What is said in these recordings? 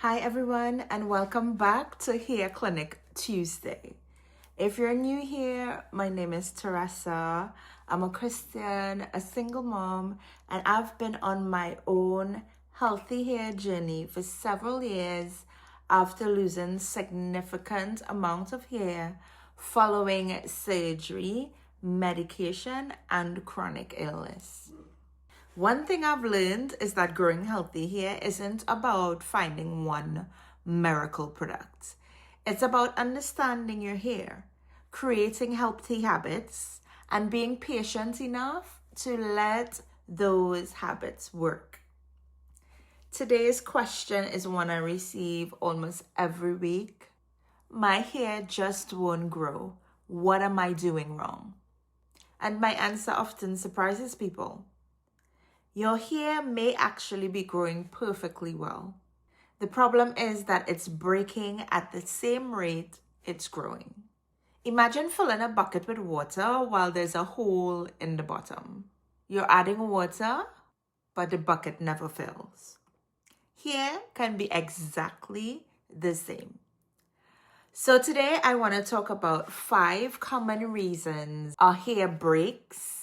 Hi everyone and welcome back to Hair Clinic Tuesday. If you're new here, my name is Teresa. I'm a Christian, a single mom, and I've been on my own healthy hair journey for several years after losing significant amount of hair following surgery, medication, and chronic illness. One thing I've learned is that growing healthy hair isn't about finding one miracle product. It's about understanding your hair, creating healthy habits, and being patient enough to let those habits work. Today's question is one I receive almost every week. My hair just won't grow. What am I doing wrong? And my answer often surprises people. Your hair may actually be growing perfectly well. The problem is that it's breaking at the same rate it's growing. Imagine filling a bucket with water while there's a hole in the bottom. You're adding water, but the bucket never fills. Hair can be exactly the same. So today I want to talk about 5 common reasons our hair breaks,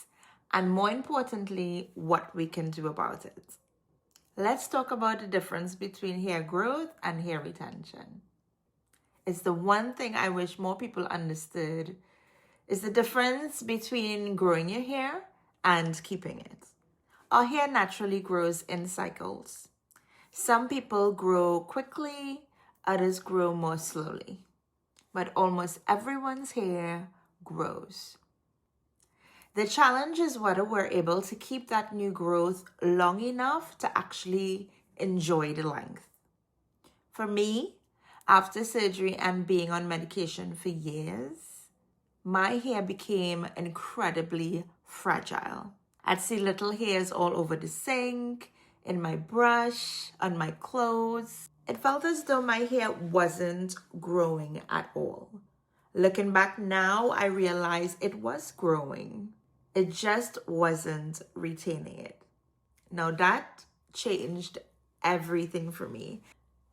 and more importantly, what we can do about it. Let's talk about the difference between hair growth and hair retention. It's the one thing I wish more people understood, is the difference between growing your hair and keeping it. Our hair naturally grows in cycles. Some people grow quickly, others grow more slowly. But almost everyone's hair grows. The challenge is whether we're able to keep that new growth long enough to actually enjoy the length. For me, after surgery and being on medication for years, my hair became incredibly fragile. I'd see little hairs all over the sink, in my brush, on my clothes. It felt as though my hair wasn't growing at all. Looking back now, I realize it was growing. It just wasn't retaining it. Now that changed everything for me.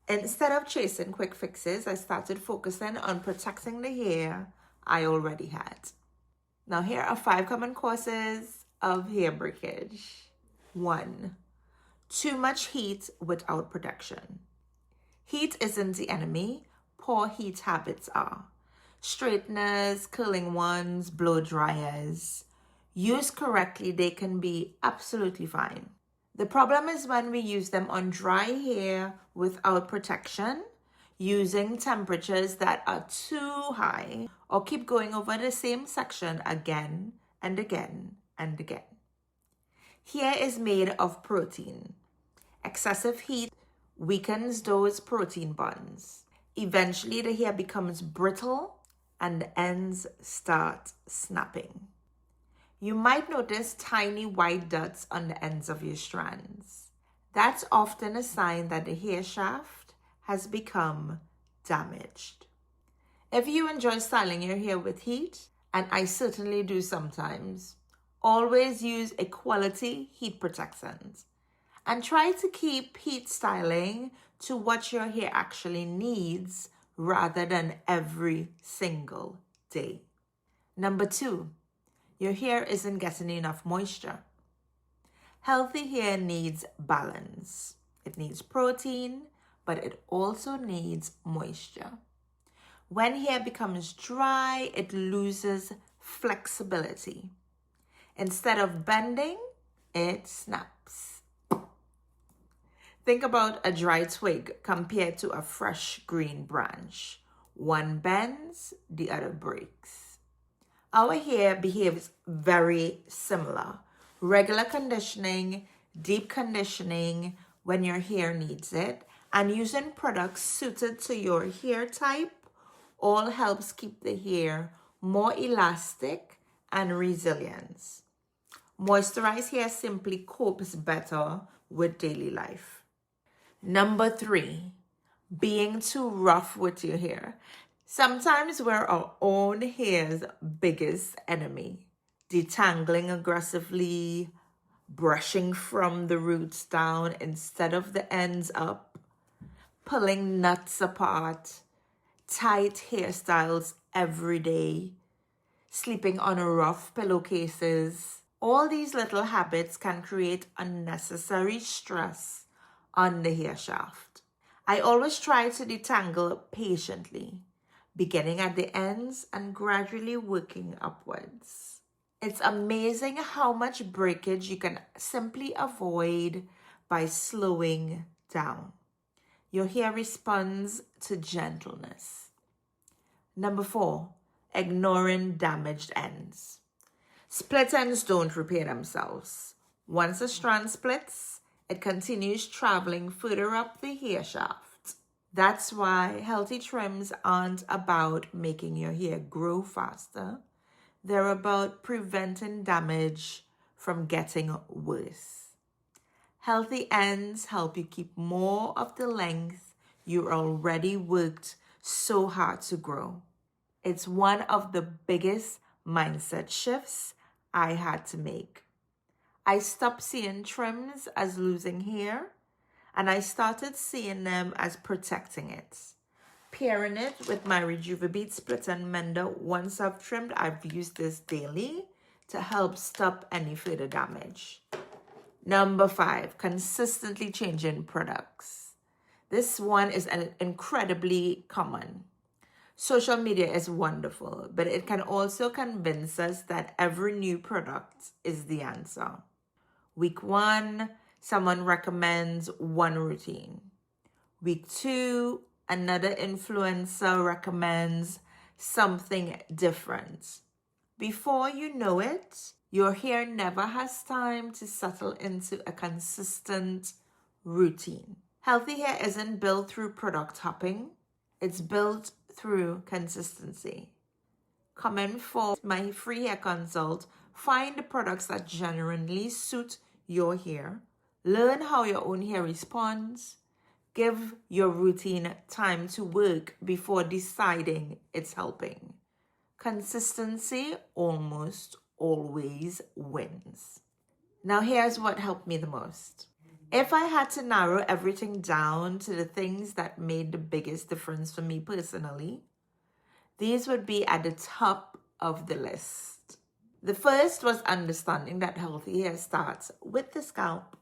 Instead of chasing quick fixes, I started focusing on protecting the hair I already had. Now here are 5 common causes of hair breakage. 1. Too much heat without protection. Heat isn't the enemy, poor heat habits are. Straighteners, curling ones, blow dryers. Used correctly, they can be absolutely fine. The problem is when we use them on dry hair without protection, using temperatures that are too high, or keep going over the same section again and again and again. Hair is made of protein. Excessive heat weakens those protein bonds. Eventually, the hair becomes brittle and the ends start snapping. You might notice tiny white dots on the ends of your strands. That's often a sign that the hair shaft has become damaged. If you enjoy styling your hair with heat, and I certainly do sometimes, always use a quality heat protectant. And try to keep heat styling to what your hair actually needs rather than every single day. Number 2. Your hair isn't getting enough moisture. Healthy hair needs balance. It needs protein, but it also needs moisture. When hair becomes dry, it loses flexibility. Instead of bending, it snaps. Think about a dry twig compared to a fresh green branch. One bends, the other breaks. Our hair behaves very similar. Regular conditioning, deep conditioning when your hair needs it, and using products suited to your hair type all helps keep the hair more elastic and resilient. Moisturized hair simply copes better with daily life. Number 3, being too rough with your hair. Sometimes we're our own hair's biggest enemy. Detangling aggressively, brushing from the roots down instead of the ends up, pulling nuts apart, tight hairstyles every day, sleeping on rough pillowcases. All these little habits can create unnecessary stress on the hair shaft. I always try to detangle patiently, beginning at the ends and gradually working upwards. It's amazing how much breakage you can simply avoid by slowing down. Your hair responds to gentleness. Number 4, ignoring damaged ends. Split ends don't repair themselves. Once a strand splits, it continues traveling further up the hair shaft. That's why healthy trims aren't about making your hair grow faster. They're about preventing damage from getting worse. Healthy ends help you keep more of the length you already worked so hard to grow. It's one of the biggest mindset shifts I had to make. I stopped seeing trims as losing hair, and I started seeing them as protecting it. Pairing it with my Rejuvebeat Split and Mender once I've trimmed, I've used this daily to help stop any further damage. Number 5, consistently changing products. This one is incredibly common. Social media is wonderful, but it can also convince us that every new product is the answer. Week 1, someone recommends one routine. Week 2, another influencer recommends something different. Before you know it, your hair never has time to settle into a consistent routine. Healthy hair isn't built through product hopping. It's built through consistency. Come in for my free hair consult. Find the products that genuinely suit your hair. Learn how your own hair responds. Give your routine time to work before deciding it's helping. Consistency almost always wins. Now here's what helped me the most. If I had to narrow everything down to the things that made the biggest difference for me personally, these would be at the top of the list. The first was understanding that healthy hair starts with the scalp.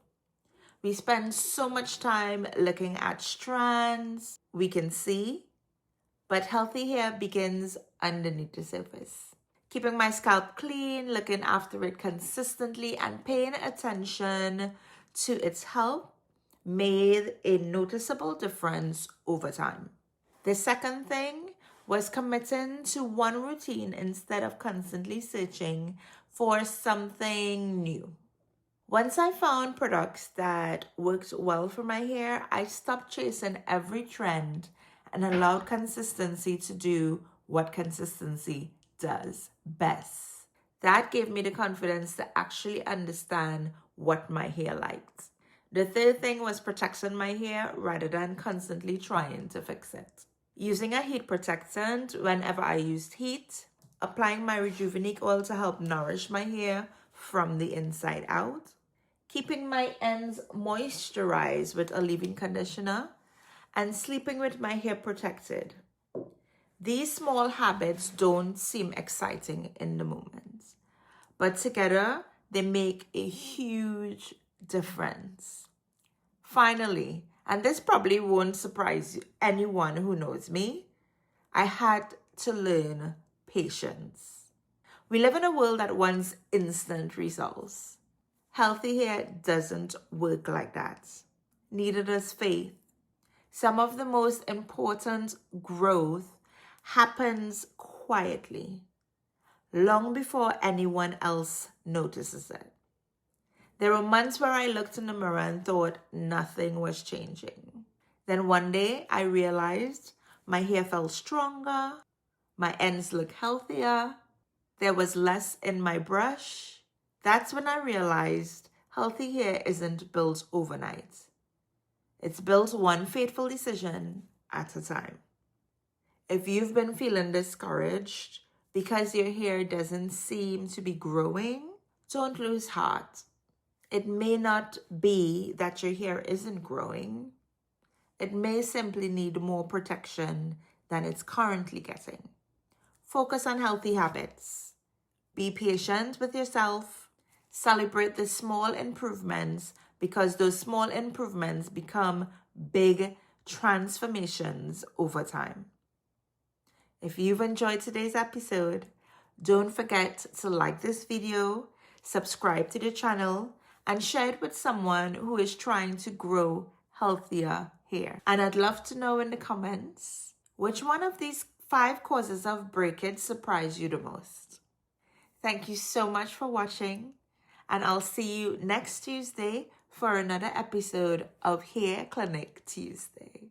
We spend so much time looking at strands we can see, but healthy hair begins underneath the surface. Keeping my scalp clean, looking after it consistently, and paying attention to its health made a noticeable difference over time. The second thing was committing to one routine instead of constantly searching for something new. Once I found products that worked well for my hair, I stopped chasing every trend and allowed consistency to do what consistency does best. That gave me the confidence to actually understand what my hair liked. The third thing was protecting my hair rather than constantly trying to fix it. Using a heat protectant whenever I used heat, applying my Rejuvenate oil to help nourish my hair from the inside out, keeping my ends moisturized with a leave-in conditioner, and sleeping with my hair protected. These small habits don't seem exciting in the moment, but together they make a huge difference. Finally, and this probably won't surprise anyone who knows me, I had to learn patience. We live in a world that wants instant results. Healthy hair doesn't work like that. Neither does faith. Some of the most important growth happens quietly, long before anyone else notices it. There were months where I looked in the mirror and thought nothing was changing. Then one day I realized my hair felt stronger, my ends looked healthier, there was less in my brush. That's when I realized healthy hair isn't built overnight. It's built one fateful decision at a time. If you've been feeling discouraged because your hair doesn't seem to be growing, don't lose heart. It may not be that your hair isn't growing. it may simply need more protection than it's currently getting. Focus on healthy habits. Be patient with yourself. Celebrate the small improvements because those small improvements become big transformations over time. If you've enjoyed today's episode, don't forget to like this video, subscribe to the channel, and share it with someone who is trying to grow healthier hair. And I'd love to know in the comments, which one of these 5 causes of breakage surprised you the most? Thank you so much for watching, and I'll see you next Tuesday for another episode of Hair Clinic Tuesday.